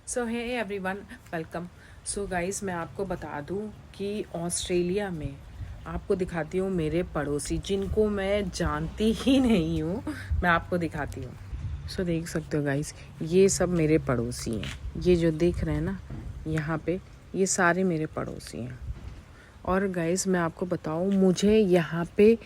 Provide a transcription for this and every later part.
सो है everyone, welcome. So guys, मैं आपको बता दूं कि ऑस्ट्रेलिया में आपको दिखाती हूँ मेरे पड़ोसी जिनको मैं जानती ही नहीं हूँ। मैं आपको दिखाती हूँ। सो देख सकते हो गाइस, ये सब मेरे पड़ोसी हैं। ये जो देख रहे हैं ना यहाँ पे, ये सारे मेरे पड़ोसी हैं। और गाइस मैं आपको बताऊँ, मुझे यहाँ पे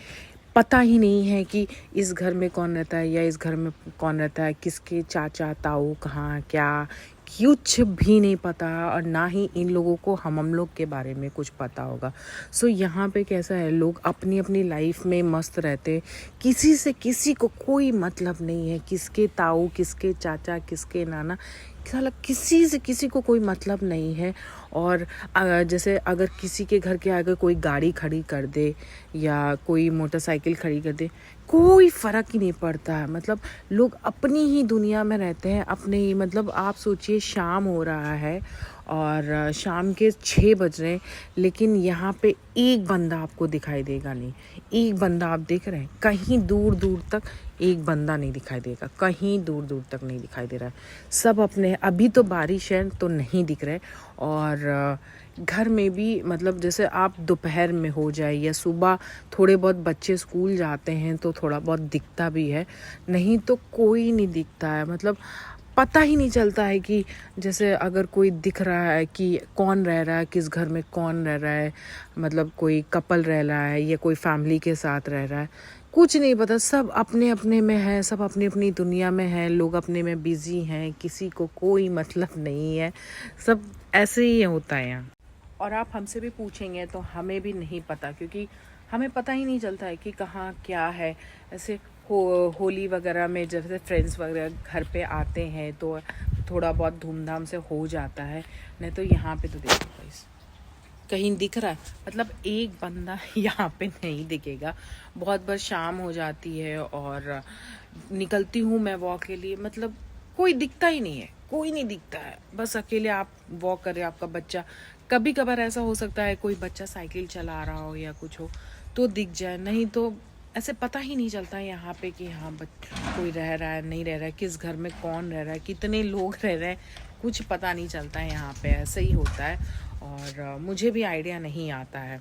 पता ही नहीं है कि इस घर में कौन रहता है या इस घर में कौन रहता है, किसके चाचा ताऊ कहाँ क्या, कुछ भी नहीं पता। और ना ही इन लोगों को हम लोग के बारे में कुछ पता होगा। सो यहाँ पे कैसा है, लोग अपनी अपनी लाइफ में मस्त रहते, किसी से किसी को कोई मतलब नहीं है, किसके ताऊ किसके चाचा किसके नाना, साला किसी से किसी को कोई मतलब नहीं है। और जैसे अगर किसी के घर के आगे कोई गाड़ी खड़ी कर दे या कोई मोटरसाइकिल खड़ी कर दे, कोई फ़र्क ही नहीं पड़ता है। मतलब लोग अपनी ही दुनिया में रहते हैं, अपने ही। मतलब आप सोचिए, शाम हो रहा है और शाम के 6 बज रहे हैं, लेकिन यहाँ पे एक बंदा आपको दिखाई देगा नहीं। एक बंदा आप देख रहे हैं, कहीं दूर दूर तक एक बंदा नहीं दिखाई देगा, कहीं दूर दूर तक नहीं दिखाई दे रहा है। सब अपने, अभी तो बारिश है तो नहीं दिख रहे। और घर में भी मतलब जैसे आप दोपहर में हो जाए या सुबह थोड़े बहुत बच्चे स्कूल जाते हैं तो थोड़ा बहुत दिखता भी है, नहीं तो कोई नहीं दिखता है। मतलब पता ही नहीं चलता है कि जैसे अगर कोई दिख रहा है कि कौन रह रहा है, किस घर में कौन रह रहा है, मतलब कोई कपल रह रहा है या कोई फैमिली के साथ रह रहा है, कुछ नहीं पता। सब अपने अपने में है, सब अपनी अपनी दुनिया में है, लोग अपने में बिजी हैं, किसी को कोई मतलब नहीं है। सब ऐसे ही होता है यहाँ। और आप हमसे भी पूछेंगे तो हमें भी नहीं पता, क्योंकि हमें पता ही नहीं चलता है कि कहाँ क्या है। ऐसे होली वगैरह में जैसे फ्रेंड्स वगैरह घर पे आते हैं तो थोड़ा बहुत धूमधाम से हो जाता है, नहीं तो यहाँ पे तो देखो गाइस, कहीं दिख रहा है, मतलब एक बंदा यहाँ पे नहीं दिखेगा। बहुत बार शाम हो जाती है और निकलती हूँ मैं वॉक के लिए, मतलब कोई दिखता ही नहीं है, कोई नहीं दिखता है। बस अकेले आप वॉक कर रहे हो, आपका बच्चा, कभी कभार ऐसा हो सकता है कोई बच्चा साइकिल चला रहा हो या कुछ हो तो दिख जाए, नहीं तो ऐसे पता ही नहीं चलता है यहाँ पे कि हाँ कोई रह रहा है नहीं रह रहा है, किस घर में कौन रह रहा है, कितने लोग रह रहे हैं, कुछ पता नहीं चलता है यहाँ पे। ऐसे ही होता है और मुझे भी आइडिया नहीं आता है।